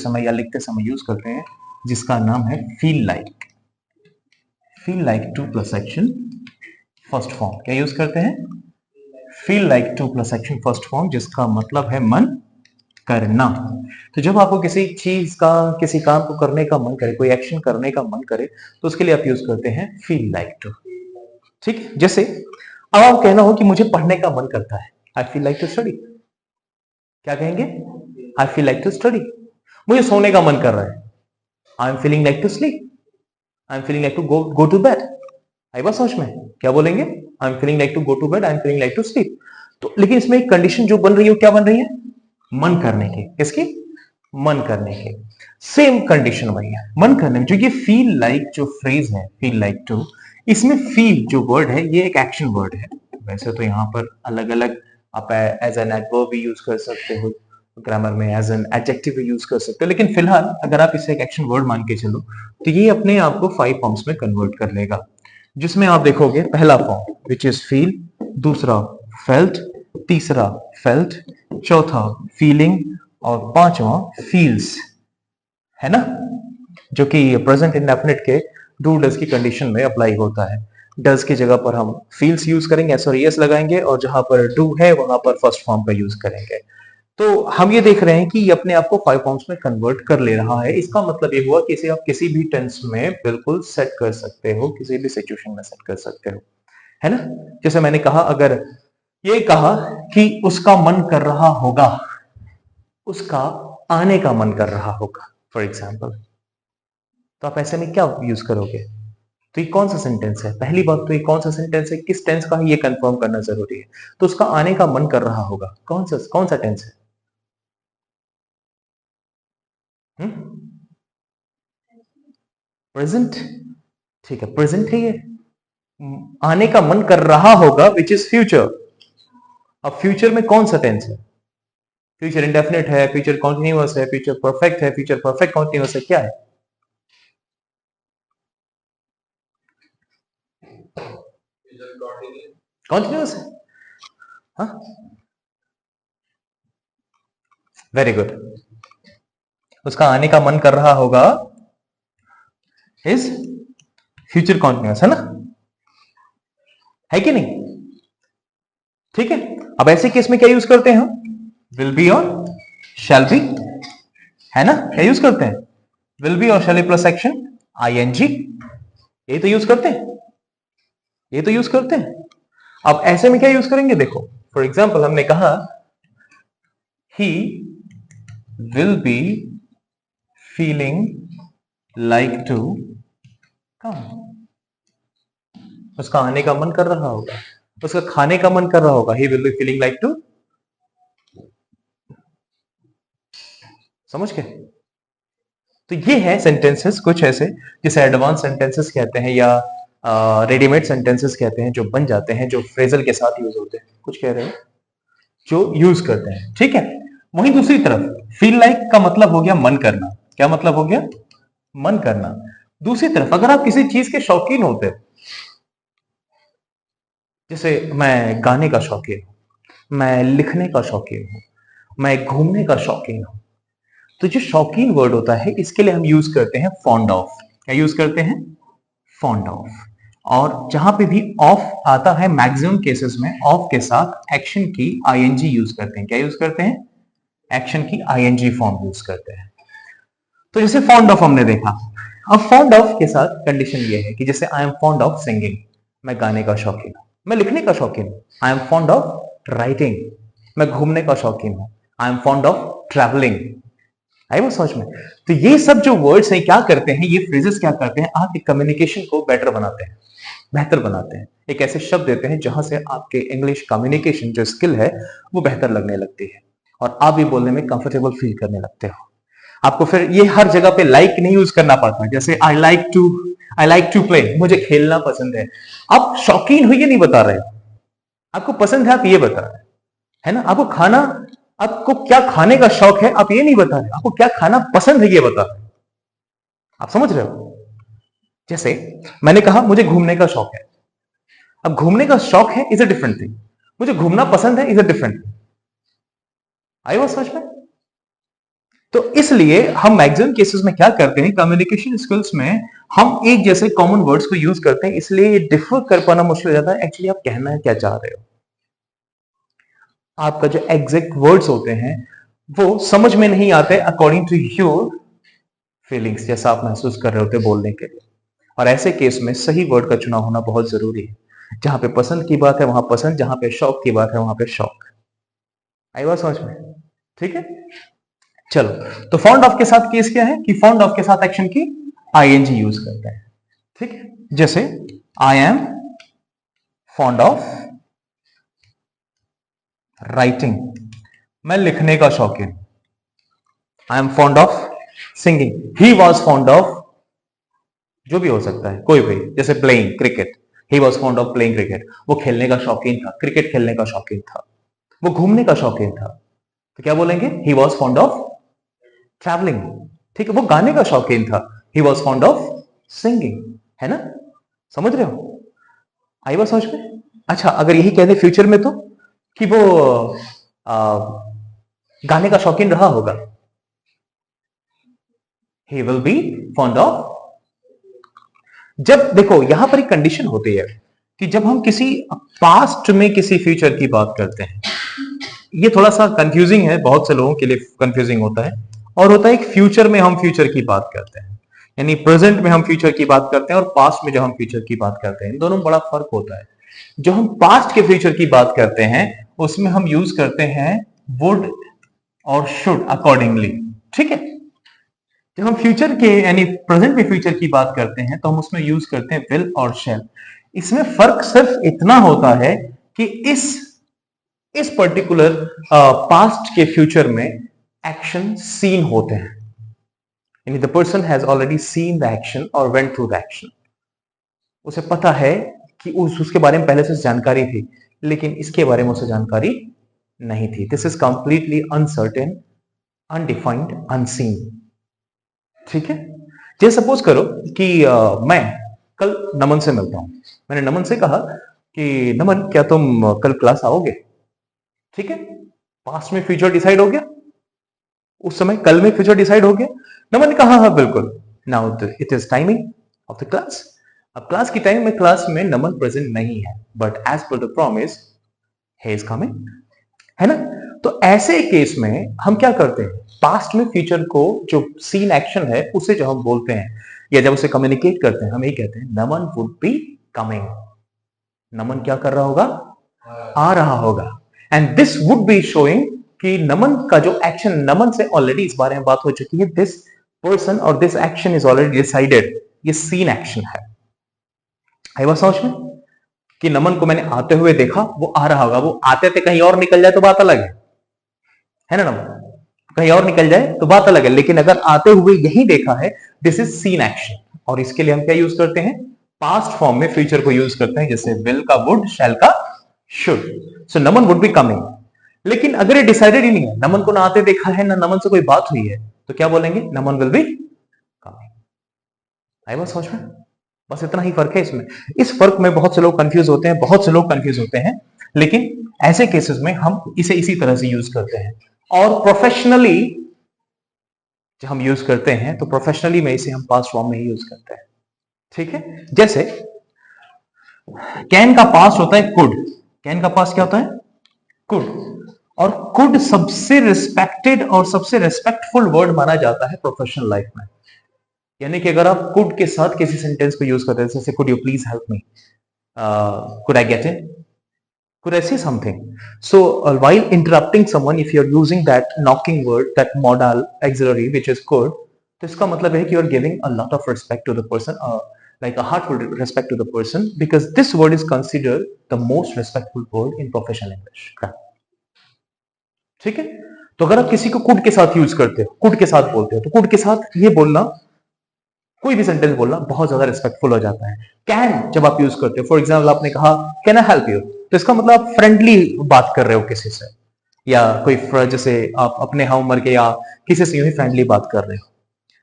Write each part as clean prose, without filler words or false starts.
समय या लिखते समय यूज करते हैं, जिसका नाम है feel like. Feel like two plus action first form. क्या यूज करते हैं? Feel like two plus action first form, जिसका मतलब है मन करना। तो जब आपको किसी चीज का, किसी काम को करने का मन करे, कोई एक्शन करने का मन करे, तो उसके लिए आप यूज करते हैं फील लाइक टू। ठीक है, जैसे अब आप कहना हो कि मुझे पढ़ने का मन करता है, I feel like to study. क्या कहेंगे? I feel like to study. मुझे सोने का मन कर रहा है, I am feeling like to sleep. I am feeling like to go to bed. आई बात समझ में? क्या बोलेंगे? I am feeling like to go to bed, I am feeling like to sleep. तो लेकिन इसमें एक कंडीशन जो बन रही है, क्या बन रही है? मन करने की। किसकी? मन करने की। सेम कंडीशन वही है, मन करने में। जो ये फील लाइक जो फ्रेज है, फील लाइक टू, इसमें फील जो वर्ड है ये एक एक्शन वर्ड है। वैसे तो यहाँ पर अलग अलग आप एज एन एडवर्ब भी यूज कर सकते हो, ग्रामर में एज एन एडजेक्टिव भी यूज कर सकते हो, लेकिन फिलहाल अगर आप इसे एक एक्शन वर्ड मान के चलो तो ये अपने आप को 5 फॉर्म्स में कन्वर्ट कर लेगा, जिसमें आप देखोगे पहला फॉर्म विच इज फील, दूसरा फेल्ट, तीसरा फेल्ट, चौथा फीलिंग और पांचवा फील्स, है ना, जो कि प्रेजेंट इंडेफिनिट के डू डज की कंडीशन में अप्लाई होता है। डज की जगह पर हम फील्स यूज करेंगे, एस और एस लगाएंगे, और जहां पर डू है वहां पर फर्स्ट फॉर्म का यूज करेंगे। तो हम ये देख रहे हैं कि ये अपने आप को 5 फॉर्म्स में कन्वर्ट कर ले रहा है। इसका मतलब ये हुआ कि इसे आप किसी भी टेंस में बिल्कुल सेट कर सकते हो, किसी भी सिचुएशन में सेट कर सकते हो, है ना। जैसे मैंने कहा, अगर ये कहा कि उसका मन कर रहा होगा, उसका आने का मन कर रहा होगा, फॉर एग्जाम्पल, तो आप ऐसे में क्या यूज करोगे? तो ये कौन सा सेंटेंस है? पहली बात तो ये कौन सा सेंटेंस है, किस टेंस का है, ये कंफर्म करना जरूरी है। तो उसका आने का मन कर रहा होगा, कौन सा टेंस है? प्रेजेंट। ठीक है, प्रेजेंट है ये। आने का मन कर रहा होगा विच इज फ्यूचर। अब फ्यूचर में कौन सा टेंस है? फ्यूचर इंडेफिनिट है, फ्यूचर कॉन्टिन्यूअस है, फ्यूचर परफेक्ट है, फ्यूचर परफेक्ट कॉन्टिन्यूअस है, क्या है? कॉन्टिन्यूअस है। हाँ, वेरी गुड। उसका आने का मन कर रहा होगा इज फ्यूचर कॉन्टिन्यूअस, है ना, है कि नहीं? ठीक है, अब ऐसे केस में क्या यूज करते हैं हम? विल बी और शैल बी, है ना। क्या यूज करते हैं? विल बी और shall be plus action ING, ये तो यूज करते हैं, ये तो यूज करते हैं। अब ऐसे में क्या यूज करेंगे? देखो, फॉर एग्जाम्पल हमने कहा he will be feeling like to come. उसका आने का मन कर रहा होगा, उसका खाने का मन कर रहा होगा, he will be feeling like to. समझ गए? तो ये है सेंटेंसेस कुछ ऐसे जिसे एडवांस सेंटेंसेस कहते हैं, या रेडीमेड सेंटेंसेस कहते हैं, जो बन जाते हैं, जो फ्रेजल के साथ यूज होते हैं। कुछ कह रहे हो? जो यूज करते हैं, ठीक है। वहीं दूसरी तरफ फील लाइक का मतलब हो गया मन करना। क्या मतलब हो गया? मन करना। दूसरी तरफ अगर आप किसी चीज के शौकीन होते हो, जैसे मैं गाने का शौकीन हूं, मैं लिखने का शौकीन हूं, मैं घूमने का शौकीन हूं, तो जो शौकीन वर्ड होता है इसके लिए हम यूज करते हैं फॉन्ड ऑफ। क्या यूज करते हैं? Fond of. और जहां पे भी ऑफ आता है, मैक्सिमम केसेस में ऑफ के साथ एक्शन की आईएनजी यूज करते हैं। क्या यूज करते हैं? एक्शन की आईएनजी फॉर्म यूज करते हैं। तो जैसे फॉन्ड ऑफ हमने देखा, अब फॉन्ड ऑफ के साथ कंडीशन ये है कि जैसे आई एम फॉन्ड ऑफ सिंगिंग, मैं गाने का शौकीन हूं, मैं लिखने का शौकीन हूं, I am fond of writing, मैं घूमने का शौकीन हूं, I am fond of travelling. आई वो समझ में? तो ये सब जो वर्ड्स हैं क्या करते हैं, ये फ्रेजेस क्या करते हैं, आपके कम्युनिकेशन को बेटर बनाते हैं, बेहतर बनाते हैं। एक ऐसे शब्द देते हैं जहां से आपके इंग्लिश कम्युनिकेशन जो स्किल है वो बेहतर लगने लगती है, और आप भी बोलने में कंफर्टेबल फील करने लगते हो। आपको फिर ये हर जगह पे लाइक नहीं यूज करना पड़ता। जैसे आई लाइक टू प्ले, मुझे खेलना पसंद है। आप शौकीन हो ये नहीं बता रहे, आपको पसंद है आप ये बता रहे, है ना। आपको खाना, आपको क्या खाने का शौक है आप ये नहीं बता रहे, आपको क्या खाना पसंद है ये बता रहे। आप समझ रहे हो? जैसे मैंने कहा मुझे घूमने का शौक है। अब घूमने का शौक है इज अ डिफरेंट थिंग, मुझे घूमना पसंद है इज अ डिफरेंट थिंग। आई वो समझ में? तो इसलिए हम मैक्सिमम केसेस में क्या करते हैं, कम्युनिकेशन स्किल्स में हम एक जैसे कॉमन वर्ड्स को यूज करते हैं, इसलिए डिफर कर पाना मुश्किल हो जाता है एक्चुअली आप कहना क्या चाह रहे हो। आपका जो एग्जैक्ट वर्ड्स होते हैं वो समझ में नहीं आते अकॉर्डिंग टू योर फीलिंग्स, जैसा आप महसूस कर रहे होते बोलने के लिए। और ऐसे केस में सही वर्ड का चुनाव होना बहुत जरूरी है। जहां पे पसंद की बात है वहां पसंद, जहां पे शौक की बात है वहां पे शौक। आई बात समझ में? ठीक है, चलो। तो फाउंड ऑफ के साथ केस क्या है कि फाउंड ऑफ के साथ एक्शन की आईएनजी यूज करते हैं। ठीक है, जैसे आई एम फॉन्ड ऑफ राइटिंग, मैं लिखने का शौकीन। आई am fond of singing, he was fond of, जो भी हो सकता है कोई भी, जैसे playing cricket, he was fond of playing cricket, वो खेलने का शौकीन था, क्रिकेट खेलने का शौकीन था, वो घूमने का शौकीन था, तो क्या बोलेंगे, he was fond of travelling. ठीक है, वो गाने का शौकीन था, he was fond of singing, है ना? समझ रहे हो? आई बात समझ में? अच्छा, अगर यही कह दे फ्यूचर में तो कि वो गाने का शौकीन रहा होगा, he will B fond of. जब देखो यहां पर एक कंडीशन होती है कि जब हम किसी पास्ट में किसी फ्यूचर की बात करते हैं, ये थोड़ा सा कंफ्यूजिंग है, बहुत से लोगों के लिए कंफ्यूजिंग होता है, और होता है एक फ्यूचर में हम फ्यूचर की बात करते हैं, यानी प्रेजेंट में हम फ्यूचर की बात करते हैं और पास्ट में जो हम फ्यूचर की बात करते हैं, इन दोनों में बड़ा फर्क होता है। जो हम पास्ट के फ्यूचर की बात करते हैं उसमें हम यूज करते हैं वुड और शुड अकॉर्डिंगली। ठीक है, जब हम फ्यूचर के यानी प्रेजेंट में फ्यूचर की बात करते हैं तो हम उसमें यूज करते हैं विल और शैल। इसमें फर्क सिर्फ इतना होता है कि इस पर्टिकुलर पास्ट के फ्यूचर में एक्शन सीन होते हैं, यानी the person has already seen the action और वेंट थ्रू द एक्शन। उसे पता है कि उसके बारे में पहले से जानकारी थी, लेकिन इसके बारे में उसे जानकारी नहीं थी। This is completely uncertain, undefined, unseen. ठीक है, जैसे सपोज करो कि मैं कल नमन से मिलता हूं। मैंने नमन से कहा कि नमन क्या तुम कल क्लास आओगे? ठीक है, पास्ट में फ्यूचर डिसाइड हो गया, उस समय कल में फ्यूचर डिसाइड हो गया। नमन ने कहा हाँ बिल्कुल। Now it is timing of the class. अब क्लास की टाइम में क्लास में नमन प्रेजेंट नहीं है, but as per the promise he is coming, है ना? तो ऐसे केस में हम क्या करते हैं, पास्ट में फ्यूचर को जो सीन एक्शन है उसे जो हम बोलते हैं या जब उसे कम्युनिकेट करते हैं हम यही कहते हैं नमन वुड बी कमिंग। नमन क्या कर रहा होगा? आ रहा होगा। And this would be showing कि नमन का जो एक्शन, नमन से ऑलरेडी इस बारे में बात हो चुकी है, दिस पर्सन और this action is already decided, ये सीन एक्शन है। आई बात समझ में कि नमन को मैंने आते हुए देखा, वो आ रहा होगा, वो आते थे कहीं और निकल जाए तो बात अलग है ना? नमन कहीं और निकल जाए तो बात अलग है, लेकिन अगर आते हुए यही देखा है, दिस इज सीन एक्शन। और इसके लिए हम क्या यूज करते हैं? पास्ट फॉर्म में फ्यूचर को यूज करते हैं, जैसे विल का वुड, शैल का should. So Naman would be coming. लेकिन अगर ये डिसाइडेड ही नहीं है, नमन को ना आते देखा है ना नमन से कोई बात हुई है, तो क्या बोलेंगे? नमन विल बी कमिंग। आई बात समझ में? बस इतना ही फर्क है इसमें। इस फर्क में बहुत से लोग कंफ्यूज होते हैं, बहुत से लोग कंफ्यूज होते हैं, लेकिन ऐसे केसेस में हम इसे इसी तरह से यूज करते हैं। और प्रोफेशनली जब हम यूज करते हैं तो प्रोफेशनली में इसे हम पास्ट फॉर्म में ही यूज करते हैं। ठीक है, जैसे कैन का पास्ट होता है कुड। कैन का पास्ट क्या होता है? कुड। और कुड सबसे रिस्पेक्टेड और सबसे रिस्पेक्टफुल वर्ड माना जाता है प्रोफेशनल लाइफ में। यानी कि अगर आप कुड के साथ किसी सेंटेंस को यूज करते हैं, जैसे could you please help me, could I get in, could I say something? So while interrupting someone, if you're using that knocking word, that modal auxiliary, which is could, तो इसका मतलब है कि you're giving a lot of respect to the person, like a heartful respect to the person, because this word is considered the most respectful word in professional English. ठीक है, तो अगर आप किसी को कुड के साथ यूज करते हो, कुड के साथ बोलते हो, तो कुड के साथ ये बोलना, कोई भी सेंटेंस बोलना बहुत ज्यादा रिस्पेक्टफुल हो जाता है। कैन जब आप यूज करते हो, फॉर एग्जाम्पल आपने कहा कैन आई हेल्प यू, तो इसका मतलब आप फ्रेंडली बात कर रहे हो किसी से, या कोई जैसे आप अपने हाँ उम्र के या किसी से यूं ही फ्रेंडली बात कर रहे हो,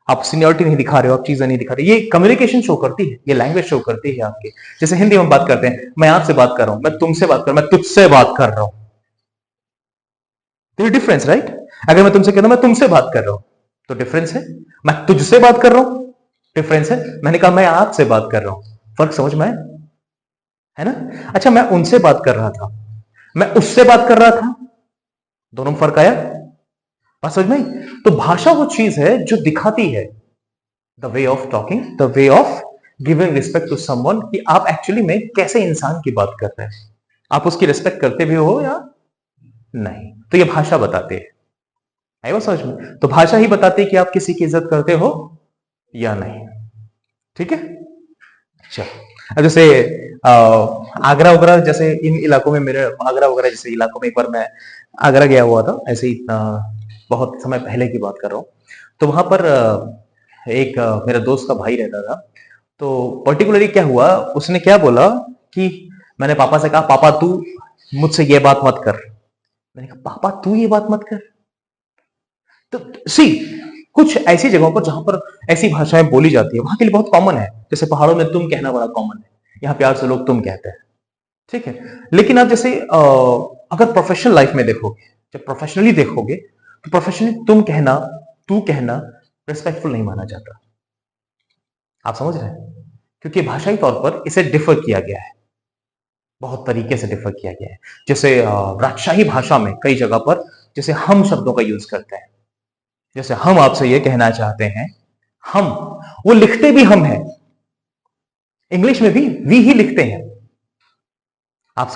आप सीनियरिटी नहीं दिखा रहे हो, आप चीजें नहीं दिखा रहे, ये कम्युनिकेशन शो करती है, ये लैंग्वेज शो करती है आपकी। जैसे हिंदी में बात करते हैं, मैं आपसे बात कर रहा हूं, मैं तुमसे बात कर रहा हूं, मैं तुझसे बात कर रहा हूं, डिफरेंस राइट? अगर मैं तुमसे कहता हूं मैं तुमसे बात कर रहा हूं, तो डिफरेंस है। मैं तुझसे बात कर रहा हूं, डिफरेंस है। मैंने कहा मैं आपसे बात कर रहा हूं, फर्क समझ में आया, है ना। अच्छा, मैं उनसे बात कर रहा था, मैं उससे बात कर रहा था, दोनों में फर्क आया, बात समझ में आई? तो भाषा वो चीज है जो दिखाती है the way of talking, the way of giving respect to someone, कि आप एक्चुअली में कैसे इंसान की बात कर रहे हैं, आप उसकी रिस्पेक्ट करते भी हो या नहीं। तो ये भाषा बताते हैं, आई वो समझ में। तो भाषा ही बताती है कि आप किसी की इज्जत करते हो या नहीं। ठीक है, अच्छा। अब जैसे आगरा वगैरह जैसे इन इलाकों में, मेरे आगरा वगैरह जैसे इलाकों में एक बार मैं आगरा गया हुआ था, ऐसे ही बहुत समय पहले की बात कर रहा हूँ। तो वहां पर एक मेरा दोस्त का भाई रहता था। तो पर्टिकुलरली क्या हुआ, उसने क्या बोला कि मैंने पापा से कहा, पापा तू मुझसे ये बात मत कर। मैंने कहा पापा तू ये बात मत कर। तो सी, कुछ ऐसी जगहों पर जहां पर ऐसी भाषाएं बोली जाती है वहां के लिए बहुत कॉमन है। जैसे पहाड़ों में तुम कहना बड़ा कॉमन है, यहाँ प्यार से लोग तुम कहते हैं, ठीक है। लेकिन आप जैसे अगर प्रोफेशनल लाइफ में देखोगे, जब प्रोफेशनली देखोगे, तो प्रोफेशनली तुम कहना, तू कहना रिस्पेक्टफुल नहीं माना जाता। आप समझ रहे हैं, क्योंकि भाषाई तौर पर इसे डिफर किया गया है, बहुत तरीके से डिफर किया गया है। जैसे राजशाही भाषा में कई जगह पर जैसे हम शब्दों का यूज करते हैं। जैसे हम आपसे ये कहना चाहते हैं, हम, वो लिखते भी हम हैं, इंग्लिश में भी वी ही लिखते हैं, आप समझ